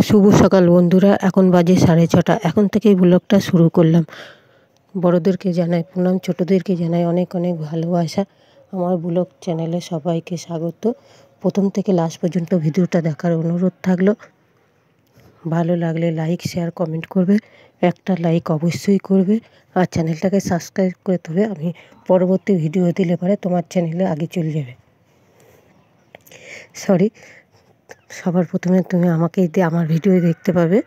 শুভ সকাল বন্ধুরা, এখন বাজে 6:30। এখন থেকেই ব্লগটা শুরু করলাম। বড়োদেরকে জানাই প্রণাম, ছোটোদেরকে জানাই অনেক অনেক ভালোবাসা। আমার ব্লগ চ্যানেলে সবাইকে স্বাগত। প্রথম থেকে লাস্ট পর্যন্ত ভিডিওটা দেখার অনুরোধ থাকলো। ভালো লাগলে লাইক, শেয়ার, কমেন্ট করবে। একটা লাইক অবশ্যই করবে। আর চ্যানেলটাকে সাবস্ক্রাইব করে দেবে। আমি পরবর্তী ভিডিও দিলে পরে তোমার চ্যানেলে আগে চলে যাবে। সরি, সবার প্রথমে তুমি আমাকে আমার ভিডিও দেখতে পাবে।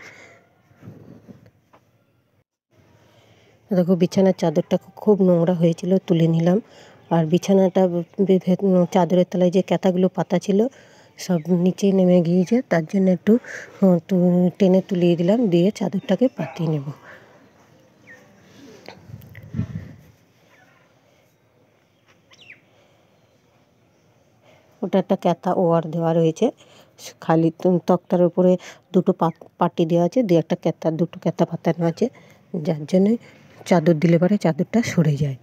দেখো, বিছানার চাদরটা খুব নোংরা হয়েছিল, তুলে নিলাম। আর বিছানাটা চাদরের তলায় যে ক্যাথাগুলো পাতা ছিল সব নিচে নেমে গিয়েছে, তার জন্য একটু টেনে তুলিয়ে দিলাম, দিয়ে চাদরটাকে পাতিয়ে নেব। ওটা একটা ক্যাথা ওয়ার দেওয়া রয়েছে, খালি তক্তার উপরে দুটো পাটি দেওয়া আছে, দিয়ে একটা দুটো ক্যাথা পাতানো আছে, যার জন্যে চাদর দিলে পরে চাদরটা সরে যায়।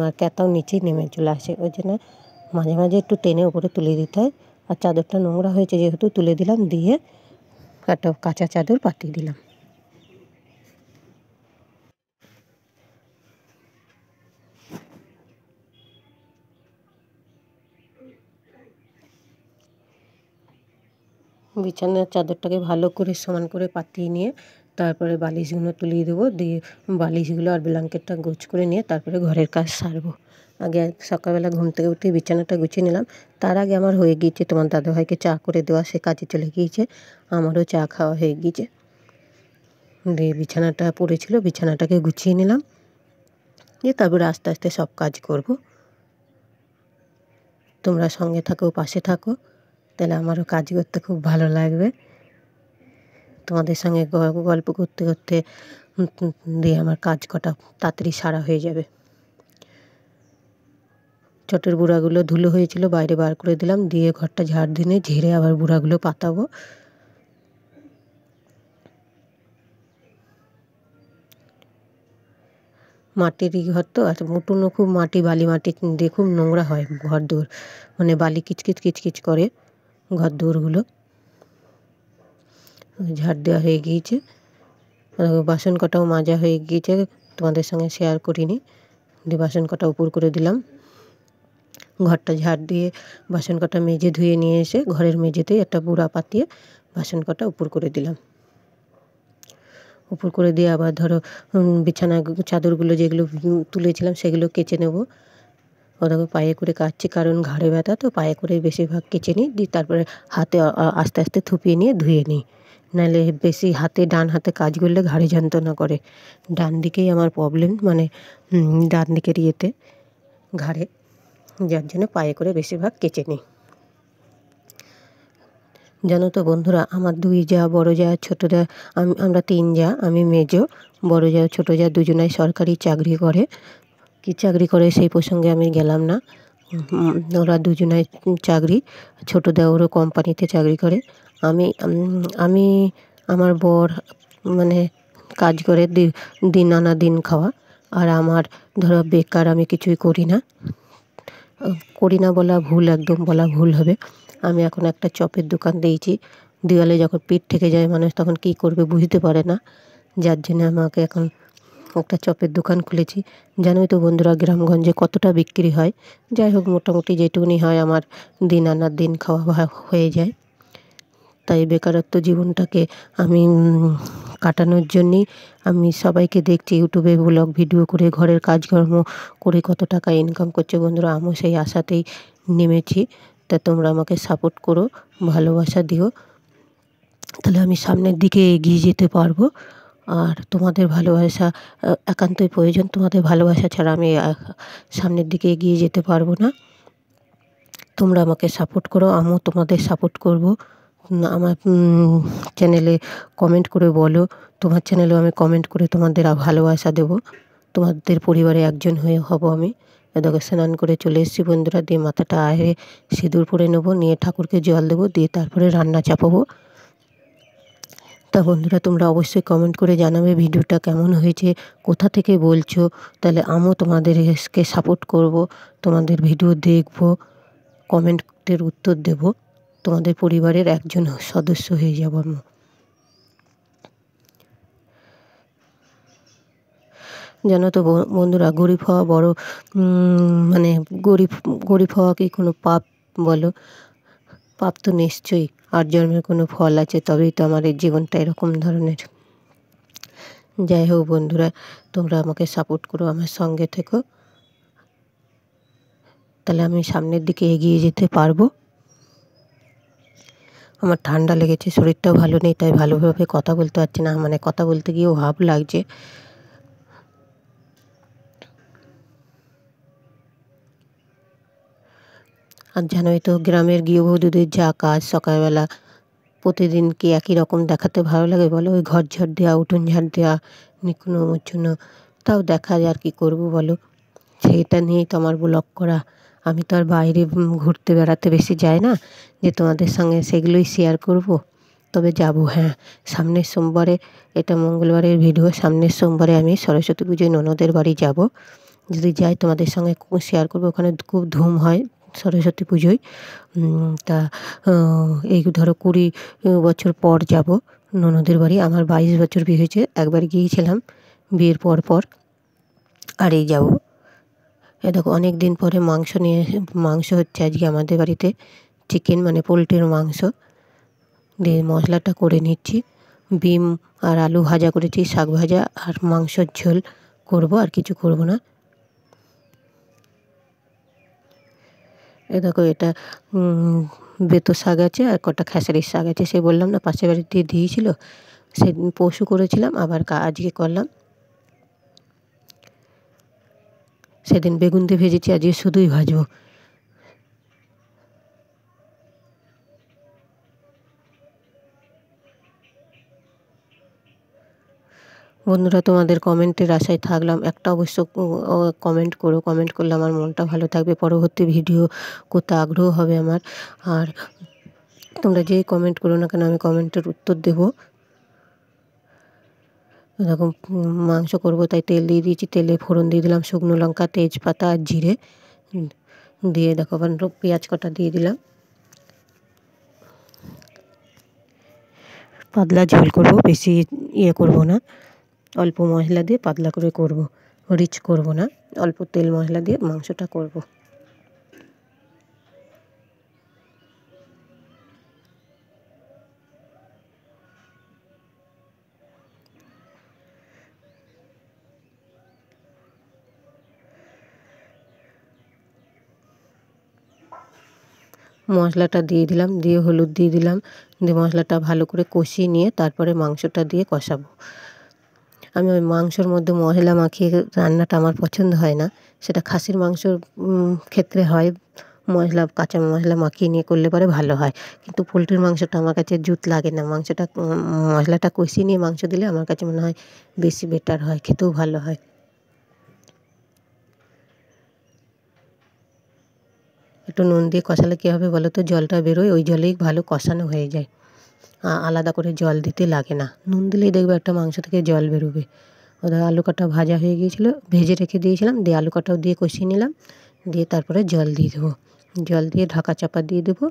আর ক্যাথাও নিচেই নেমে চলে আসে, ওই জন্য মাঝে মাঝে একটু টেনে উপরে তুলে দিতে হয়। আর চাদরটা নোংরা হয়েছে যেহেতু তুলে দিলাম, দিয়ে একটা কাঁচা চাদর পাতিয়ে দিলাম। বিছানার চাদরটাকে ভালো করে সমান করে পাতিয়ে নিয়ে তারপরে বালিশগুলো তুলিয়ে দেবো, দিয়ে বালিশগুলো আর ব্ল্যাঙ্কেটটা গোছ করে নিয়ে তারপরে ঘরের কাজ সারবো। আগে সকালবেলা ঘুম থেকে উঠে বিছানাটা গুছিয়ে নিলাম। তার আগে আমার হয়ে গিয়েছে তোমার দাদাভাইকে চা করে দেওয়া, সে কাজে চলে গিয়েছে। আমারও চা খাওয়া হয়ে গিয়েছে। দিয়ে বিছানাটা পড়েছিল, বিছানাটাকে গুছিয়ে নিলাম, দিয়ে তারপরে আস্তে আস্তে সব কাজ করব। তোমরা সঙ্গে থাকো, পাশে থাকো, তাহলে আমারও কাজ করতে খুব ভালো লাগবে। তোমাদের সঙ্গে গল্প করতে করতে দিয়ে আমার কাজ কটা তাড়াতাড়ি সারা হয়ে যাবে। চটের বুড়াগুলো ধুলো হয়েছিল, বাইরে বার করে দিলাম, দিয়ে ঘরটা ঝাড় দিয়ে ঝেড়ে আবার বুড়াগুলো পাতাবো। মাটিরই ঘর তো, আর উঠোনও খুব মাটি, বালি মাটি দিয়ে খুব নোংরা হয় ঘর দৌড়, মানে বালি কিচকিচ কিচকিচ করে ঘর দৌড়গুলো। ঝাড় দেওয়া হয়ে গিয়েছে, বাসন কটাও মাজা হয়ে গিয়েছে, তোমাদের সঙ্গে শেয়ার করিনি। দিয়ে বাসন কটা উপর করে দিলাম। ঘরটা ঝাড় দিয়ে বাসন কটা মেজে ধুয়ে নিয়ে এসে ঘরের মেঝেতেই একটা বুড়া পাতিয়ে বাসন কটা উপর করে দিলাম। উপর করে দিয়ে আবার ধরো বিছানা চাদরগুলো যেগুলো তুলেছিলাম সেগুলো কেচে নেব। ওটাকে পায়ে করে কাচ্ছি, কারণ ঘাড়ে ব্যথা তো পায়ে করে বেশিরভাগ কেচে নিই, দিয়ে তারপরে হাতে আস্তে আস্তে থুপিয়ে নিয়ে ধুয়ে নিই। নাহলে বেশি ডান হাতে কাজ করলে ঘাড়ে যন্ত্রণা করে। ডান দিকেই আমার প্রবলেম, মানে ডান দিকের ইয়েতে ঘাড়ে, যার জন্য পায়ে করে বেশিরভাগ কেচে নিই। জানো তো বন্ধুরা, আমার দুই যা, বড় যা, ছোটো যা, আমরা তিন যা, আমি মেজো। বড় যা ছোটো যা দুজনাই সরকারি চাকরি করে। কী চাকরি করে সেই প্রসঙ্গে আমি গেলাম না। ওরা দুজনাই চাকরি, ছোটো দেওরও কোম্পানিতে চাকরি করে। আমি আমার বর মানে কাজ করে দিন আনা দিন খাওয়া। আর আমার ধরো বেকার, আমি কিছুই করি না বলা ভুল, একদম বলা ভুল হবে। আমি এখন একটা চপের দোকান দিয়েছি। দেওয়ালে যখন পিঠ থেকে যায় মানুষ তখন কী করবে বুঝতে পারে না, যার জন্য আমাকে এখন একটা চপের দোকান খুলেছি। জানোই তো বন্ধুরা, গ্রামগঞ্জে কতটা বিক্রি হয়। যাই হোক, মোটামুটি যেটুকুনি হয় আমার দিন আনার দিন খাওয়া হয়ে যায়। তাই বেকারত্ব জীবনটাকে আমি কাটানোর জন্যেই আমি সবাইকে দেখছি ইউটিউবে ব্লগ ভিডিও করে ঘরের কাজকর্ম করে কত টাকা ইনকাম করছে। বন্ধুরা, আমিও সেই আশাতেই নেমেছি। তা তোমরা আমাকে সাপোর্ট করো, ভালোবাসা দিও, তাহলে আমি সামনের দিকে এগিয়ে যেতে পারবো। আর তোমাদের ভালোবাসা একান্তই প্রয়োজন। তোমাদের ভালোবাসা ছাড়া আমি সামনের দিকে এগিয়ে যেতে পারবো না। তোমরা আমাকে সাপোর্ট করো, আমিও তোমাদের সাপোর্ট করব। আমার চ্যানেলে কমেন্ট করে বলো, তোমার চ্যানেলেও আমি কমেন্ট করে তোমাদের ভালোবাসা দেবো। তোমাদের পরিবারে একজন হয়ে হব আমি। দেখো, স্নান করে চলে এসেছি বন্ধুরা, দিয়ে মাথাটা আয়ে সিঁদুর পরে নেবো, নিয়ে ঠাকুরকে জল দেবো, দিয়ে তারপরে রান্না চাপাবো। তা বন্ধুরা, তোমরা অবশ্যই কমেন্ট করে জানাবে ভিডিওটা কেমন হয়েছে, কোথা থেকে বলছো, তাহলে আমিও তোমাদেরকে সাপোর্ট করব, তোমাদের ভিডিও দেখব, কমেন্টের উত্তর দেব, তোমাদের পরিবারের একজন সদস্য হয়ে যাব আমি। জানো তো বন্ধুরা, গরিব হওয়া বড় মানে গরিব গরিব হওয়া কি কোনো পাপ বলো? পাপ তো নিশ্চয়ই। আর জন্মের কোনো ফল আছে, তবেই তো আমার এই জীবনটা এরকম ধরনের। যাই হোক বন্ধুরা, তোমরা আমাকে সাপোর্ট করো, আমার সঙ্গে থেকো, তাহলে আমি সামনের দিকে এগিয়ে যেতে পারবো। আমার ঠান্ডা লেগেছে, শরীরটাও ভালো নেই, তাই ভালোভাবে কথা বলতে পারছি না, মানে কথা বলতে গিয়েও ভাব লাগছে। আর জানোই তো, গ্রামের গৃহবধূদের যা কাজ সকালবেলা, প্রতিদিন কি একই রকম দেখাতে ভালো লাগে বলো? ওই ঘর ঝাড় দেওয়া, উঠোন ঝাড় দেওয়া, নিকুনো মুছুনো, তাও দেখা যায়। আর কি করবো বলো? সেইটা নিয়েই তো আমার ব্লগ করা। আমি তো আর বাইরে ঘুরতে বেড়াতে বেশি যাই না যে তোমাদের সঙ্গে সেগুলোই শেয়ার করব। তবে যাব, হ্যাঁ, সামনের সোমবারে, এটা মঙ্গলবারের ভিডিও, সামনের সোমবারে আমি সরস্বতী পুজোয় ননদের বাড়ি যাব। যদি যাই তোমাদের সঙ্গে শেয়ার করবো। ওখানে খুব ধুম হয় সরস্বতী পুজোয়। তা এই ধরো 20 বছর পর যাব ননদের বাড়ি। আমার 22 বছর বিয়ে হয়েছে, একবার গিয়েছিলাম বিয়ের পর পর, আর এই যাব। এ দেখো, অনেক দিন পরে মাংস হচ্ছে আজকে আমাদের বাড়িতে, চিকেন মানে পোলট্রির মাংস দিয়ে মশলাটা করে নিচ্ছি। বিম আর আলু ভাজা করেছি, শাক ভাজা আর মাংসর ঝোল করব, আর কিছু করব না। এ দেখো, এটা বেতো শাক আছে আর কটা খেসারির শাক আছে। সে বললাম না, পাশের বাড়িতে দিয়েছিল, সেদিন পরশু করেছিলাম, আবার আজকে করলাম। সেদিন বেগুন দিয়ে ভেজেছি, আজকে শুধুই ভাজবো। বন্ধুরা, তোমাদের কমেন্টের আশায় থাকলাম। একটা অবশ্য কমেন্ট করো, কমেন্ট করলে আমার মনটা ভালো থাকবে, পরবর্তী ভিডিও করতে আগ্রহ হবে আমার। আর তোমরা যেই কমেন্ট করো না কেন, আমি কমেন্টের উত্তর দেবো। এরকম মাংস করবো, তাই তেল দিয়ে দিয়েছি। তেলে ফোড়ন দিয়ে দিলাম শুকনো লঙ্কা, তেজপাতা আর জিরে দিয়ে, দেখো আবার পেঁয়াজ কটা দিয়ে দিলাম। পাতলা ঝোল করব, বেশি ইয়ে করব না, অল্প মশলা দিয়ে পাতলা করে করব, রিচ করব না, অল্প তেল মশলা দিয়ে মাংসটা করব। মশলাটা দিয়ে দিলাম, দিয়ে হলুদ দিয়ে দিলাম, দিয়ে মশলাটা ভালো করে কষিয়ে নিয়ে তারপরে মাংসটা দিয়ে কষাবো। আমি ওই মাংসর মধ্যে মশলা মাখিয়ে রান্নাটা আমার পছন্দ হয় না। সেটা খাসির মাংসর ক্ষেত্রে হয়, মশলা কাঁচা মশলা মাখিয়ে নিয়ে করলে পরে ভালো হয়। কিন্তু পোলট্রির মাংসটা আমার কাছে জুত লাগে না। মাংসটা মশলাটা কষিয়ে নিয়ে মাংস দিলে আমার কাছে মনে হয় বেশি বেটার হয়, খেতেও ভালো হয়। একটু নুন দিয়ে কষালে কী হবে বলো তো? জলটা বেরোয়, ওই জলেই ভালো কষানো হয়ে যায়, আলাদা করে জল দিতে লাগে না। নুন দিলেই দেখবে একটা মাংস থেকে জল বেরোবে। ওদের আলু কাটা ভাজা হয়ে গিয়েছিলো, ভেজে রেখে দিয়েছিলাম, দিয়ে আলু কাটাও দিয়ে কষিয়ে নিলাম, দিয়ে তারপরে জল দিয়ে দেবো। জল দিয়ে ঢাকা চাপা দিয়ে দেবো।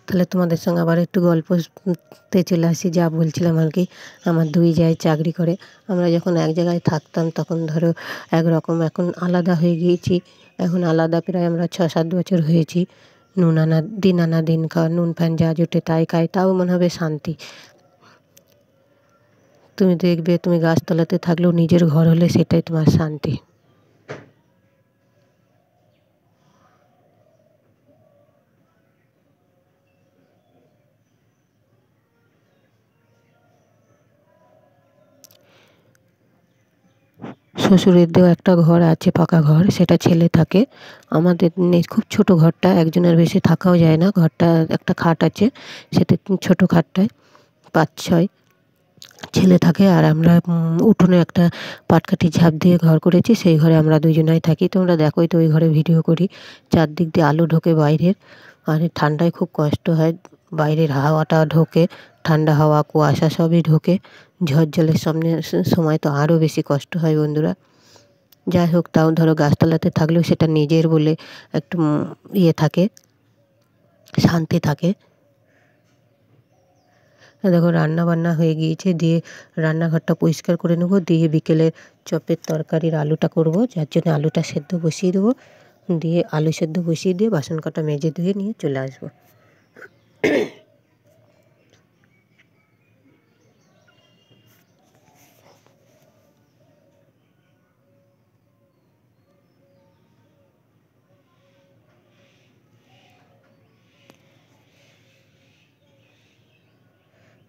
তাহলে তোমাদের সঙ্গে আবার একটু গল্পতে চলে আসি। যা বলছিলাম আর কি, আমার দুই জায়গায় চাকরি করে। আমরা যখন এক জায়গায় থাকতাম তখন ধরো একরকম, এখন আলাদা হয়ে গিয়েছি। এখন আলাদা প্রায় আমরা 6-7 বছর হয়েছি। দিন আনা দিন খাওয়া, নুন ফ্যান যা জোটে তাই খাই, তাও মনে হবে শান্তি। তুমি দেখবে, তুমি গাছতলাতে থাকলেও নিজের ঘর হলে সেটাই তোমার শান্তি। শ্বশুরেরও একটা ঘর আছে, পাকা ঘর, সেটা ছেলে থাকে। আমাদের নেই, খুব ছোট ঘরটা, একজনের বেশি থাকাও যায় না। ঘরটা একটা খাট আছে, সেটা ছোট খাটটায় 5-6 ছেলে থাকে। আর আমরা উঠোনে একটা পাটকাঠি ঝাঁপ দিয়ে ঘর করেছি, সেই ঘরে আমরা দুজনাই থাকি। তোমরা দেখোই তো, ওই ঘরে ভিডিও করি। চারদিক দিয়ে আলো ঢোকে বাইরের, আর ঠান্ডায় খুব কষ্ট হয়। বাইরের হাওয়াটা ঢোকে, ঠান্ডা হাওয়া, কুয়াশা সবই ঢোকে। ঝড় জলের সময় তো আরও বেশি কষ্ট হয় বন্ধুরা। যাই হোক, তাও ধরো গাছতলাতে থাকলেও সেটা নিজের বলে একটু ইয়ে থাকে, শান্তি থাকে। দেখো রান্না বান্না হয়ে গিয়েছে, দিয়ে রান্নাঘরটা পরিষ্কার করে নেবো, দিয়ে বিকেলে চপের তরকারির আলুটা করব, যার জন্য আলুটা সেদ্ধ বসিয়ে দেবো। দিয়ে আলু সেদ্ধ বসিয়ে দিয়ে বাসন কটা মেজে ধুয়ে নিয়ে চলে আসবো।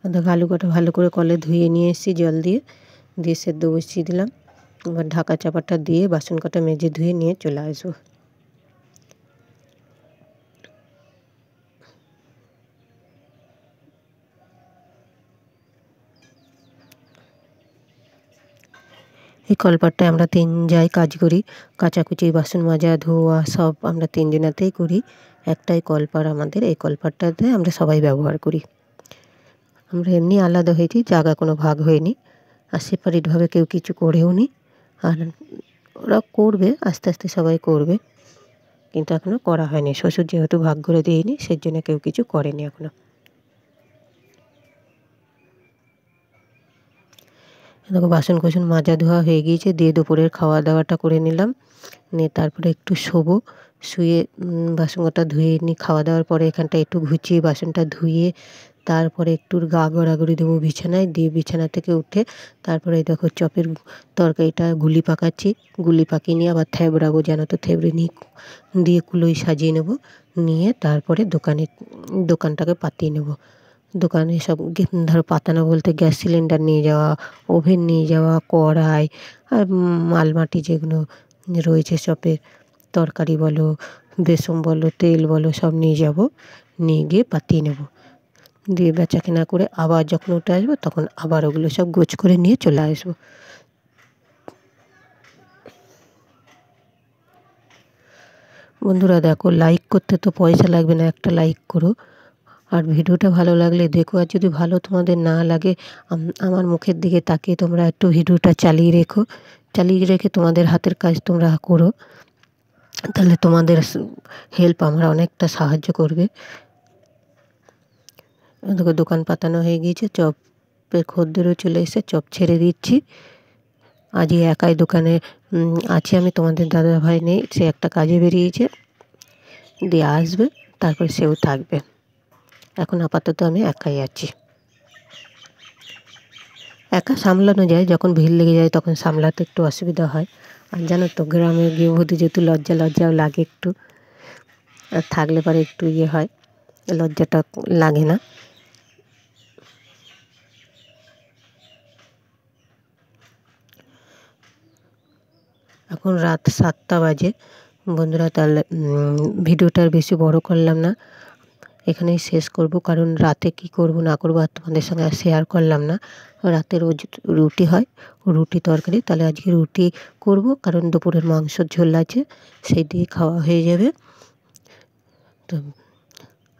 দেখো আলু কটা ভালো করে কলে ধুয়ে নিয়ে এসেছি জল দিয়ে, দিয়ে সেদ্ধ বসিয়ে দিলাম। এবার ঢাকা চাপাটা দিয়ে বাসন কটা মেজে ধুয়ে নিয়ে চলে আসবো। এই কলপারটায় আমরা 3 যাই কাজ করি, কাচাকুচি, বাসন মাজা, ধোয়া সব আমরা 3 জনাতেই করি। একটাই কলপার আমাদের, এই কলপারটাতে আমরা সবাই ব্যবহার করি। আমরা এমনি আলাদা হয়েছি, জায়গা কোনো ভাগ হয়নি, আর সেপারেটভাবে কেউ কিছু করেও নি। আর ওরা করবে, আস্তে আস্তে সবাই করবে, কিন্তু এখনও করা হয়নি। শ্বশুর যেহেতু ভাগ করে দেয়নি, সেই জন্য কেউ কিছু করেনি এখনও। দেখো বাসন কোসন মাজা ধোয়া হয়ে গিয়েছে, দিয়ে দুপুরের খাওয়া দাওয়াটা করে নিলাম, নিয়ে তারপরে একটু শোবো। শুয়ে বাসন কটা ধুয়ে নিই, খাওয়া দাওয়ার পরে এখানটা একটু ঘুচিয়ে বাসনটা ধুয়ে তারপরে একটু গা গড়াগড়ি দেবো বিছানায়, দিয়ে বিছানা থেকে উঠে তারপরে দেখো চপের তরকারিটা গুলি পাকাচ্ছি। গুলি পাকিয়ে নিয়ে আবার থ্যাবড়াবো, যেন তো থ্যাবড়ে নিয়ে দিয়ে কুলোই সাজিয়ে নেব, নিয়ে তারপরে দোকানটাকে পাতিয়ে নেব। দোকানে সব ধরো পাতানো বলতে গ্যাস সিলিন্ডার নিয়ে যাওয়া, ওভেন নিয়ে যাওয়া, কড়াই আর মালমাটি যেগুলো রয়েছে চপের তরকারি বলো, বেসন বলো, তেল বলো, সব নিয়ে যাব, নিয়ে গিয়ে পাতিয়ে নেব। দিয়ে বেচাকেনা করে আবার যখন উঠে আসবো তখন আবার ওগুলো সব গোছ করে নিয়ে চলে আসবো। বন্ধুরা দেখো, লাইক করতে তো পয়সা লাগবে না, একটা লাইক করো। আর ভিডিওটা ভালো লাগলে দেখো, আর যদি ভালো তোমাদের না লাগে আমার মুখের দিকে তাকিয়ে তোমরা একটু ভিডিওটা চালিয়ে রেখে তোমাদের হাতের কাজ তোমরা করো, তাহলে তোমাদের হেল্প আমার অনেকটা সাহায্য করবে। দেখো দোকান পাতানো হয়ে গিয়েছে, চপের খদ্দেরও চলে এসে চপ ছেড়ে দিচ্ছি। আজই একাই দোকানে আছি আমি, তোমাদের দাদাভাই নেই, সে একটা কাজে বেরিয়েছে, দিয়ে আসবে, তারপরে সেও থাকবে। এখন আপাতত আমি একাই আছি। একা সামলানো যায়, যখন ভিড় লেগে যায় তখন সামলাতে একটু অসুবিধা হয়। আর জানো তো গ্রামে গৃহবধূ যেহেতু লজ্জাও লাগে একটু, আর থাকলে পরে একটু হয়, লজ্জাটা লাগে না। এখন রাত 7টা বাজে বন্ধুরা, তাহলে ভিডিওটা আর বেশি বড় করলাম না, এখানেই শেষ করব। কারণ রাতে কি করব না করব আর তোমাদের সঙ্গে আর শেয়ার করলাম না। রাতে রোজ রুটি হয়, রুটি তরকারি, তাহলে আজকে রুটি করব, কারণ দুপুরের মাংসর ঝোল আছে, সেই দিয়ে খাওয়া হয়ে যাবে। তো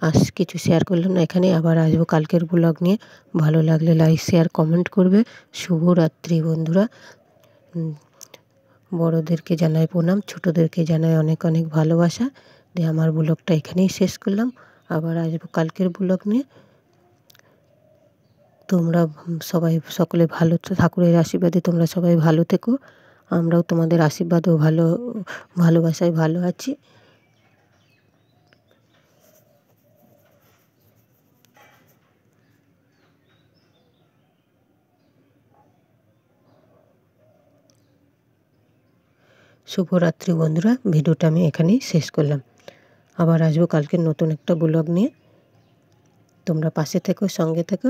আজ কিছু শেয়ার করলাম না, এখানে আবার আসবো কালকের ব্লগ নিয়ে। ভালো লাগলে লাইক শেয়ার কমেন্ট করবে। শুভরাত্রি বন্ধুরা। বড়োদেরকে জানাই প্রণাম, ছোটোদেরকে জানাই অনেক অনেক ভালোবাসা। দিয়ে আমার ব্লগটা এখানেই শেষ করলাম, আবার আসবো কালকের ব্লগ নিয়ে। তোমরা সবাই সকলে ভালো, ঠাকুরের আশীর্বাদে তোমরা সবাই ভালো থেকো, আমরাও তোমাদের আশীর্বাদ ও ভালোবাসায় ভালো আছি। শুভরাত্রি বন্ধুরা, ভিডিওটা আমি এখানেই শেষ করলাম। আবার আসবো কালকে নতুন একটা ব্লগ নিয়ে। তোমরা পাশে থেকো, সঙ্গে থেকো,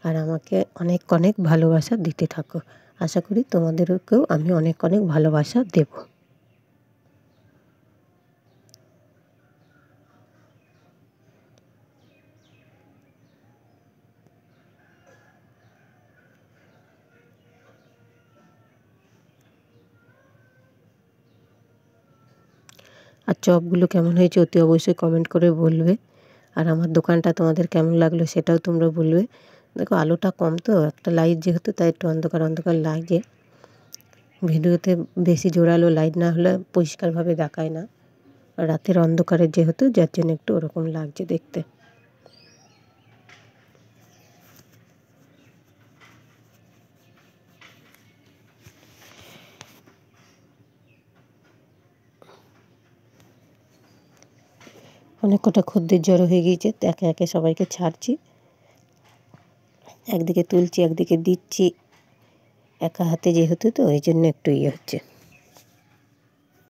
আর আমাকে অনেক অনেক ভালোবাসা দিতে থাকো। আশা করি তোমাদেরকেও আমি অনেক অনেক ভালোবাসা দেব। আর চপগুলো কেমন হয়েছে অতি অবশ্যই কমেন্ট করে বলবে। আর আমার দোকানটা তোমাদের কেমন লাগলো সেটাও তোমরা বলবে। দেখো আলোটা কম তো, একটা লাইট যেহেতু, তাই একটু অন্ধকার অন্ধকার লাগছে। ভিডিওতে বেশি জোরালো লাইট না হলে পরিষ্কারভাবে দেখায় না, রাতের অন্ধকারের যেহেতু, যার জন্য একটু ওরকম লাগছে দেখতে। অনেক কটা খদ্দের জড়ো হয়ে গিয়েছে, একে একে সবাইকে ছাড়ছি। একদিকে তুলছি, একদিকে দিচ্ছি, একা হাতে যেহেতু, তো এই জন্য একটু ইয়ে হচ্ছে।